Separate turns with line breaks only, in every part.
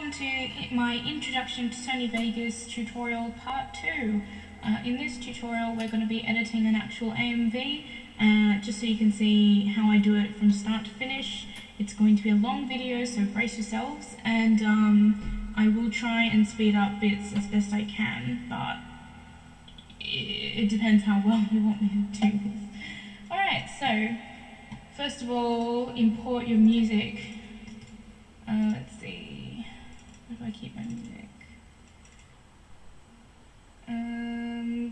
welcome to my Introduction to Sony Vegas tutorial part 2. In this tutorial we're going to be editing an actual AMV, just so you can see how I do it from start to finish. It's going to be a long video, so brace yourselves, and I will try and speed up bits as best I can, but it depends how well you want me to do this. Alright, so first of all, import your music. Let's see, where do I keep my music?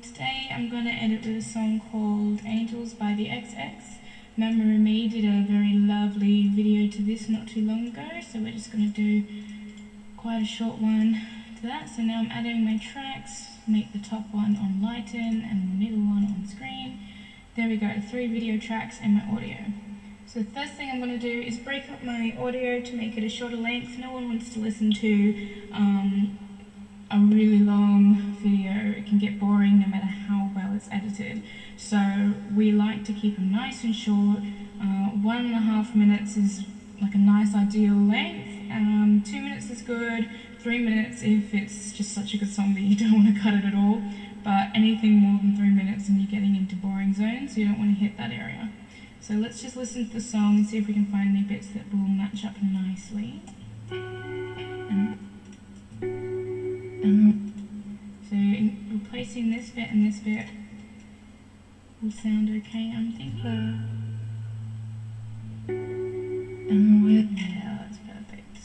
Today I'm going to edit with a song called Angels by the XX. Memory Me did a very lovely video to this not too long ago, so we're just going to do quite a short one to that. So now I'm adding my tracks, make the top one on Lighten and the middle one on Screen. There we go, 3 video tracks and my audio. So the first thing I'm going to do is break up my audio to make it a shorter length. No one wants to listen to a really long video. It can get boring no matter how well it's edited. So we like to keep them nice and short. 1.5 minutes is like a nice ideal length. 2 minutes is good. 3 minutes if it's just such a good song that you don't want to cut it at all. But anything more than 3 minutes and you're getting into boring zones, you don't want to hit that area. So let's just listen to the song and see if we can find any bits that will match up nicely. So replacing this bit and this bit will sound okay, I'm thinking. Yeah, that's perfect.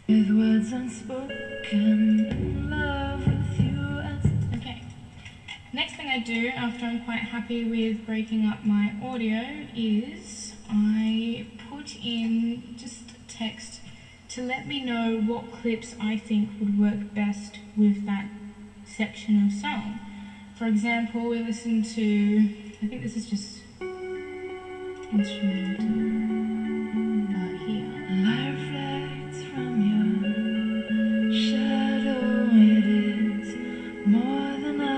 With words unspoken, in love with you. Okay. Next thing I do after I'm quite happy with breaking up my audio is I put in just text to let me know what clips I think would work best with that section of song. For example, we listen to, I think this is just instrumental, here. Light reflects from your shadow, it is more than I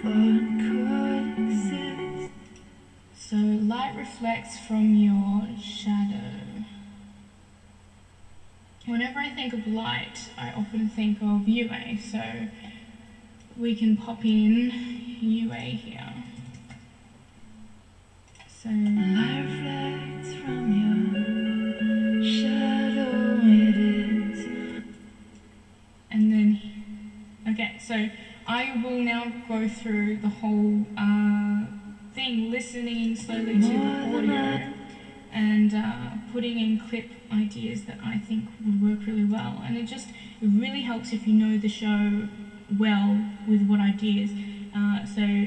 thought could exist. So light reflects from your shadow. Whenever I think of light, I often think of UA, so we can pop in UA here. So light reflects from your shadow, it is. And then, okay, so I will now go through the whole thing, listening slowly to the audio and putting in clip ideas that I think would work really well. And it really helps if you know the show well with what ideas. So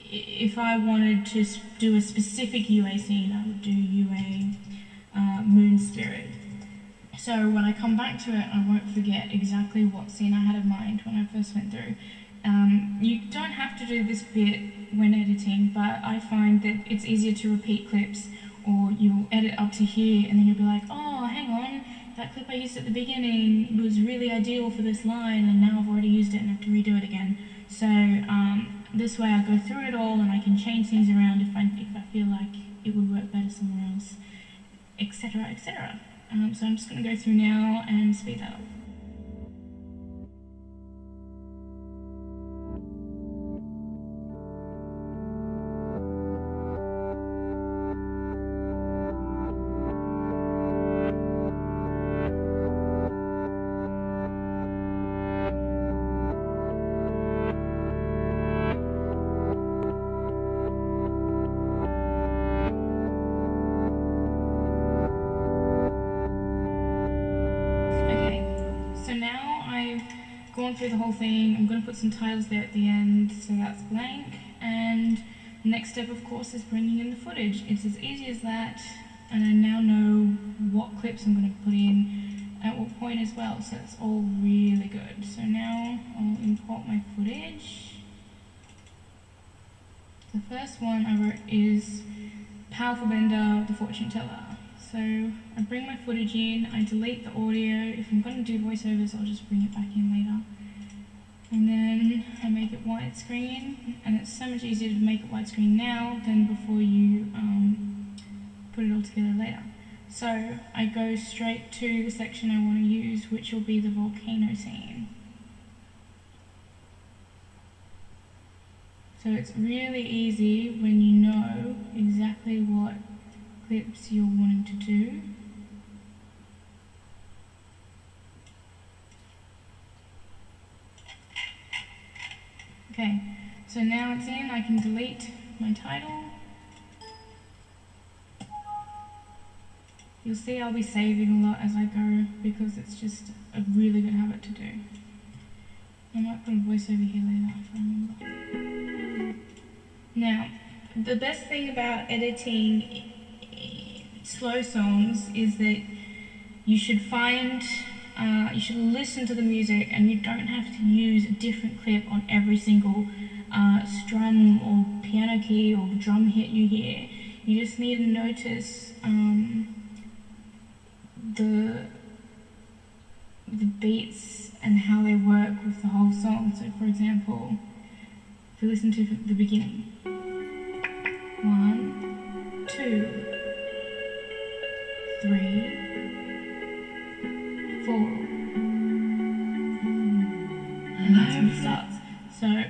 if I wanted to do a specific UA scene, I would do UA Moon Spirit. So when I come back to it, I won't forget exactly what scene I had in mind when I first went through. You don't have to do this bit when editing, but I find that it's easier to repeat clips, or you'll edit up to here and then you'll be like, oh, hang on, that clip I used at the beginning was really ideal for this line and now I've already used it and I have to redo it again. So this way I go through it all and I can change things around if I feel like it would work better somewhere else, etc, etc. So I'm just going to go through now and speed that up. Gone through the whole thing. I'm going to put some titles there at the end, so that's blank. And the next step, of course, is bringing in the footage. It's as easy as that, and I now know what clips I'm going to put in at what point as well, so it's all really good. So now I'll import my footage. The first one I wrote is Powerful Bender, the Fortune Teller. So I bring my footage in, I delete the audio. If I'm going to do voiceovers, I'll just bring it back in later. And then I make it widescreen, and it's so much easier to make it widescreen now than before you put it all together later. So I go straight to the section I want to use, which will be the volcano scene. So it's really easy when you know exactly what clips you're wanting to do. Okay, so now it's in, I can delete my title. You'll see I'll be saving a lot as I go because it's just a really good habit to do. I might put a voiceover here later if I remember. Now, the best thing about editing slow songs is that you should you should listen to the music and you don't have to use a different clip on every single strum or piano key or drum hit you hear. You just need to notice the beats and how they work with the whole song. So for example, if you listen to the beginning, 1, 2, 3, 4, and that's when it starts. So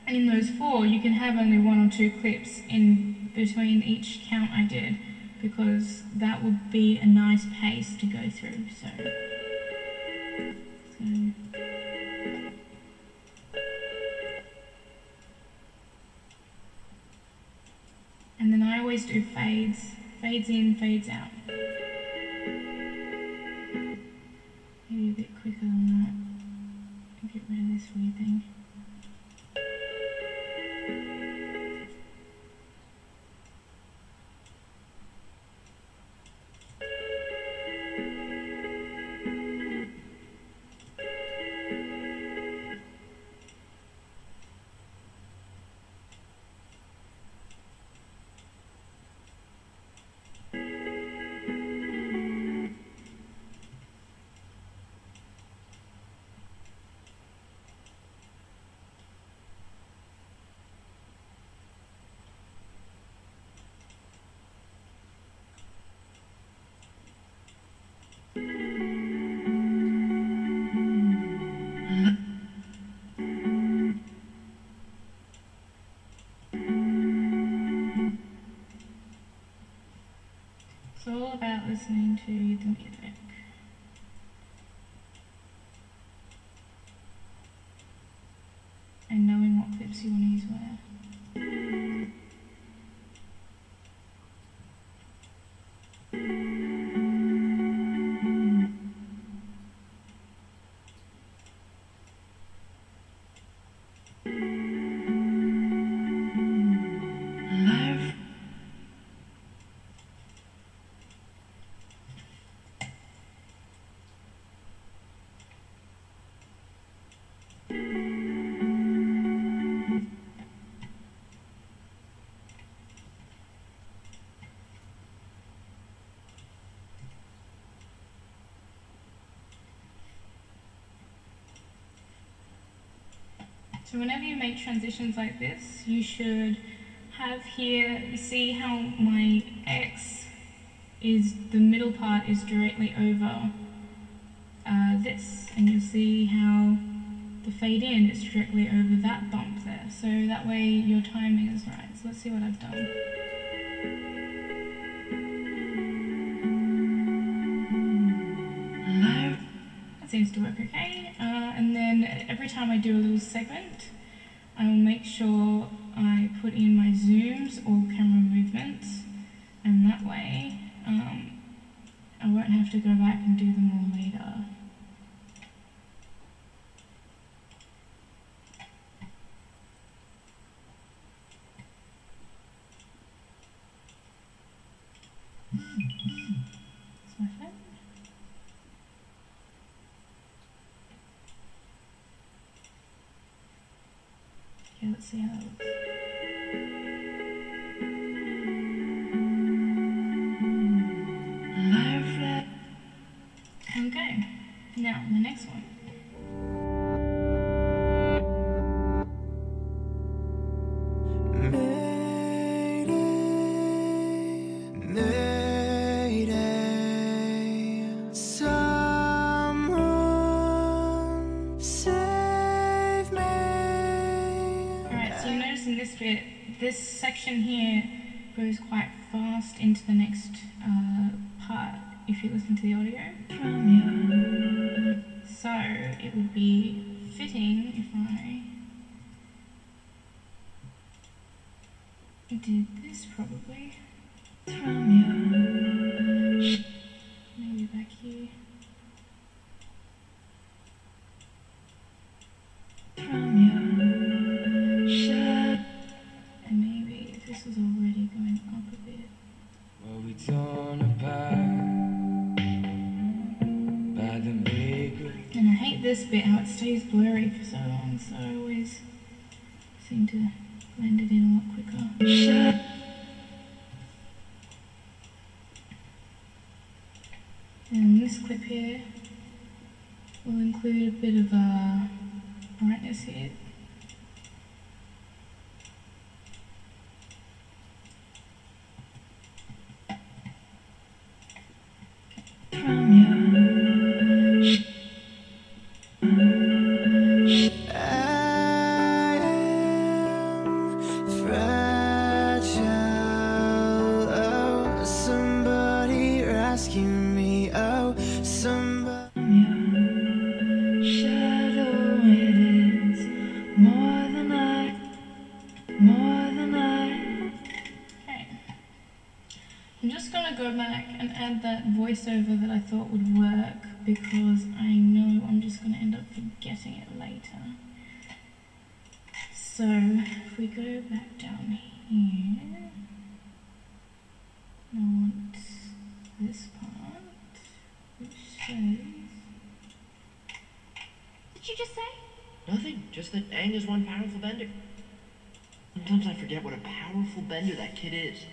in those 4 you can have only 1 or 2 clips in between each count I did, because that would be a nice pace to go through. So and then I always do fades in, fades out. Maybe a bit quicker than that. Get rid of this weird thing. It's all about listening to the music. And knowing what clips you want to use where. So whenever you make transitions like this, you should have here, you see how my X is, the middle part is directly over this, and you'll see how the fade in is directly over that bump there. So that way your timing is right. So let's see what I've done. That seems to work okay. And then every time I do a little segment, I will make sure I put in my zooms or camera movements, and that way I won't have to go back and do them all later. That's my phone. Okay, let's see how that looks. Okay, now the next one.
Mayday, mayday.
this section here goes quite fast into the next part if you listen to the audio. So it would be fitting if I did this probably. Maybe back here. And maybe if this was already going up a bit.
Well, we torn apart by the maker.
And I hate this bit, how it stays blurry for so long, so I always seem to blend it in a lot quicker. And this clip here will include a bit of brightness here. I'm just going to go back and add that voiceover that I thought would work because I know I'm just going to end up forgetting it later. So if we go back down here, I want this part which says... Did you just say?
Nothing, just that Aang is one powerful bender. Sometimes I forget what a powerful bender that kid is.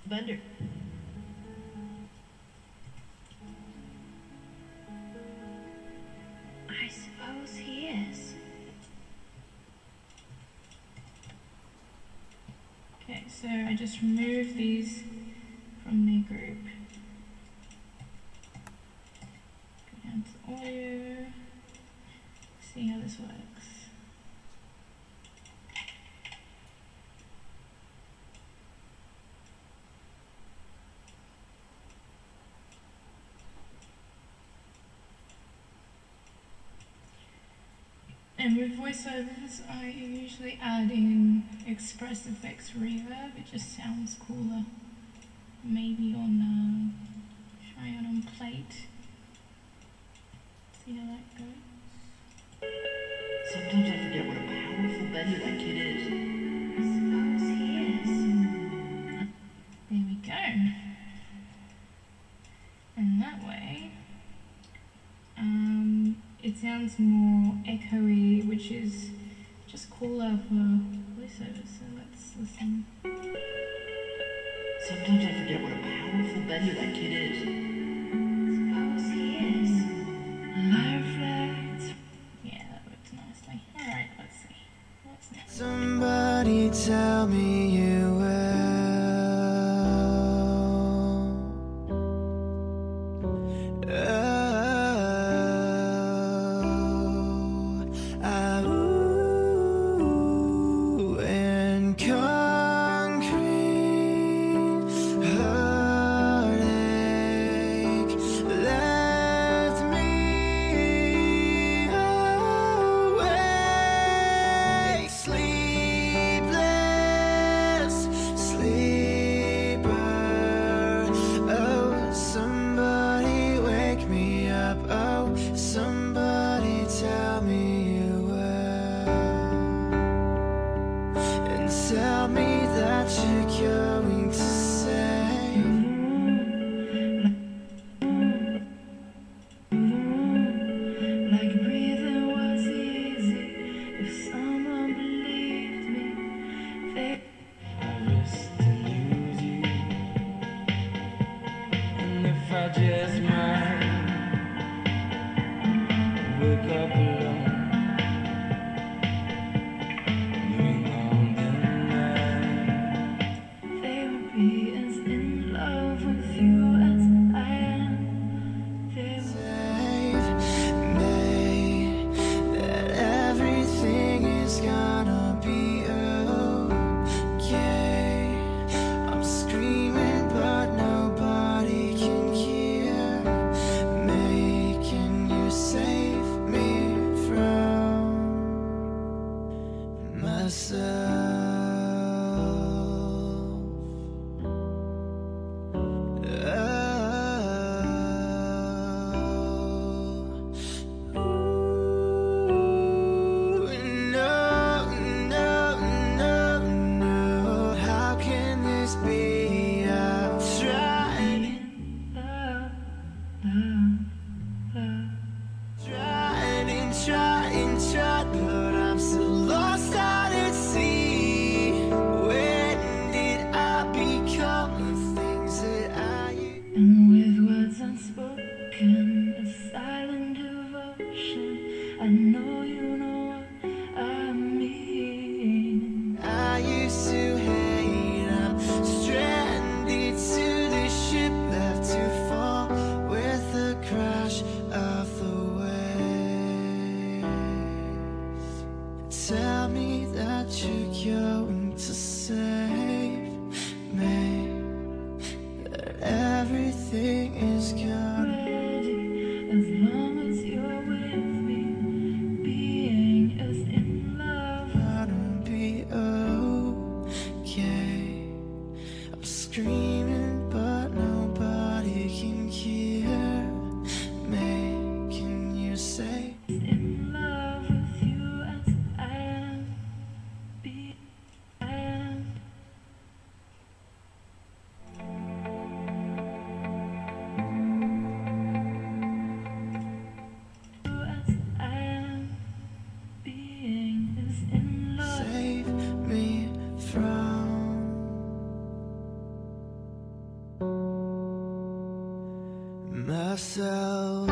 Bender.
I suppose he is. Okay, so I just remove these from their group. Go down to the audio. See how this works. And with voiceovers, I usually add in Express Effects reverb. It just sounds cooler. Maybe on try it on plate. See how that goes.
Sometimes I forget what a powerful bender that kid is.
I suppose he is. There we go. And that way, it sounds more echoey, which is just cooler for voiceovers. So let's listen.
Sometimes I forget what a powerful bender that kid is.
Suppose he is. Perfect. Yeah, that works nicely. Alright, let's see. What's next?
Somebody tell me you will. But I'm still lost out at sea. When did I become the things that I used?
And with words unspoken, a silent devotion, I know you know what I mean.
I used to hate, I'm stranded to this ship left to fall with the crash of the waves. Tell me that you're going to save me, that everything is gonna
Ready, as long as you're with me, being is in love.
be okay. I'm screaming, but nobody can hear me. Can you say?
In love with you as I am, be and you as I am, being is in love.
Save me from myself.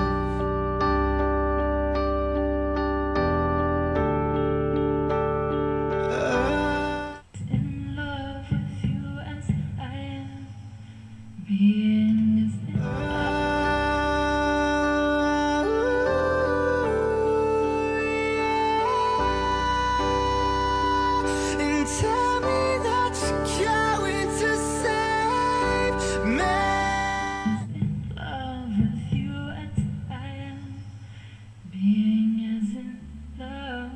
In love with you as I am, being is in
And tell me that you're going to save me.
love with you as I am, being as in love,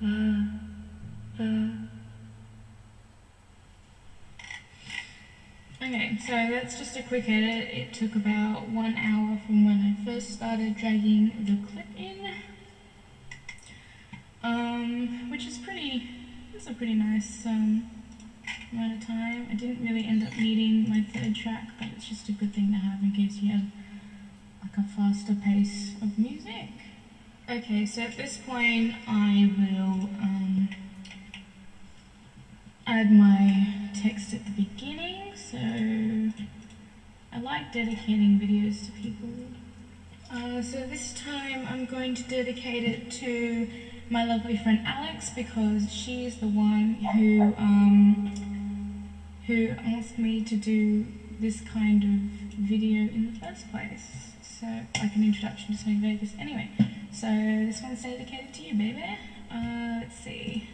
love, love. Okay, so that's just a quick edit. It took about 1 hour from when I first started dragging the clip in, which is it's a pretty nice amount of time. I didn't really end up needing my third track, but it's just a good thing to have in case you have like a faster pace of music. Okay, so at this point I will add my text at the beginning. So I like dedicating videos to people. So this time I'm going to dedicate it to my lovely friend Alex, because she is the one who asked me to do this kind of video in the first place. So like an introduction to Sony Vegas. Anyway, so this one's dedicated to you, baby. Let's see.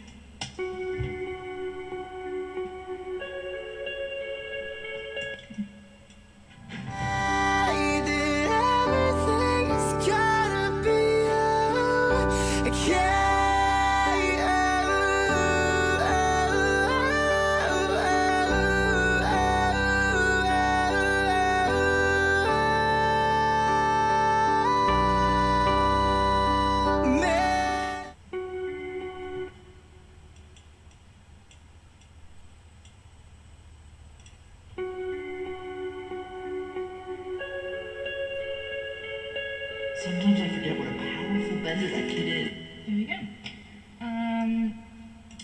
Sometimes I forget what a powerful bender that kid is.
There we go.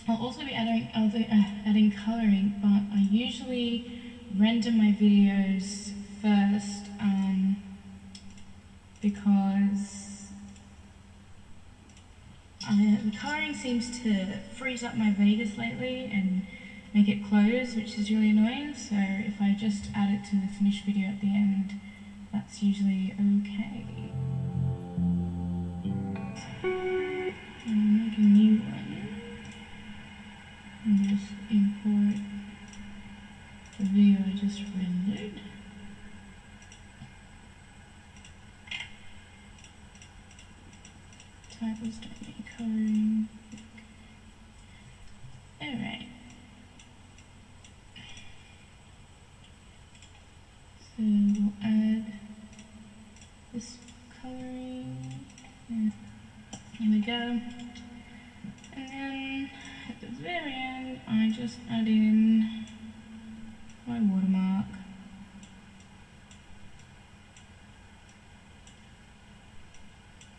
I'll also be adding coloring, but I usually render my videos first because the coloring seems to freeze up my Vegas lately and make it close, which is really annoying. So if I just add it to the finished video at the end, that's usually okay. I'll make a new one and just import the video I just rendered. Titles don't need coloring. Alright. So So we'll add this colouring. Yeah. Here we go. And then at the very end, I just add in my watermark.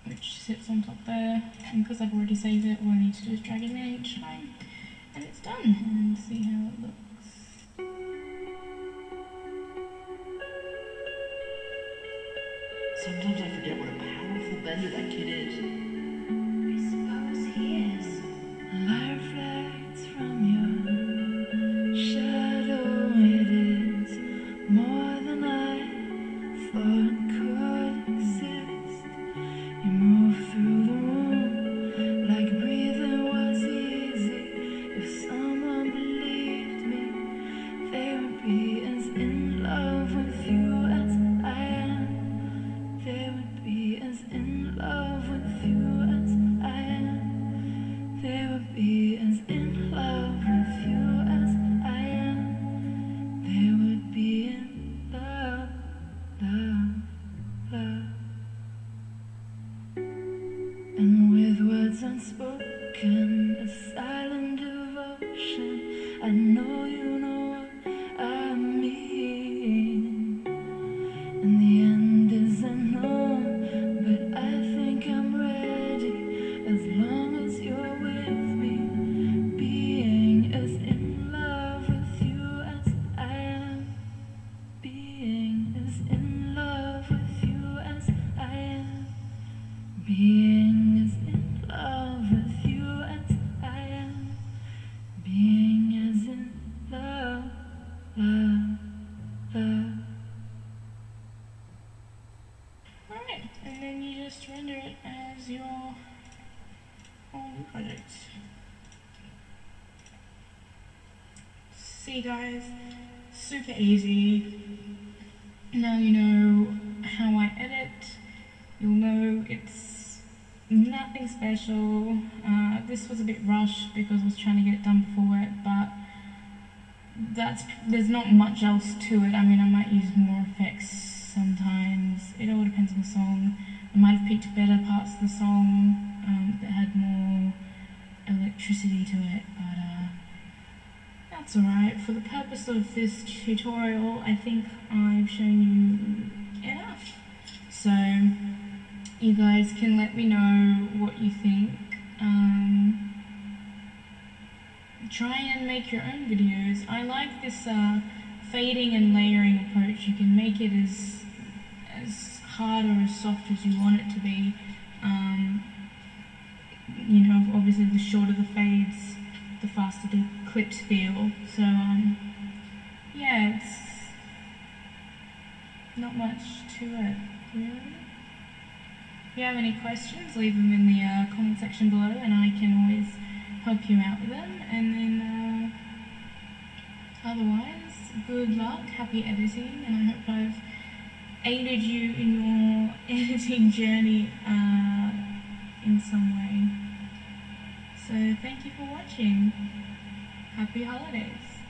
Which sits on top there, and because I've already saved it, all I need to do is drag it in each time, and it's done. And see how it looks.
Sometimes I forget what a powerful bender that kid is.
I suppose he is.
Light reflects from your shadow. It is more than I thought could exist. You move through the room like breathing was easy. If someone believed me, they would be as in love with you as I am. They would be as in love with you as I am. They would be as in love with you as I am. They would be in love, love, love. And with words unspoken, a silent devotion, I know you know what I mean. And the end is unknown, but I think I'm ready as long as you're with me. Being as in love with you as I am. Being as in love with you as I am. Being as in love with you as I am. Being as in love, love, love.
Alright, and then you just render it as your own project. See guys, super easy. Now you know how I edit. You'll know it's nothing special. This was a bit rushed because I was trying to get it done before it, but there's not much else to it. I mean, I might use more effects sometimes. It all depends on the song. I might have picked better parts of the song that had more electricity to it, but that's alright. For the purpose of this tutorial, I think I've shown you enough. So you guys can let me know what you think. Try and make your own videos. I like this fading and layering approach. You can make it as hard or as soft as you want it to be. You know, obviously the shorter the fades, the faster the clips feel. So yeah, it's not much to it, really. If you have any questions, leave them in the comment section below, and I can always help you out with them. And then otherwise, good luck, happy editing, and I hope I've aided you in your editing journey in some way. So thank you for watching. Happy holidays.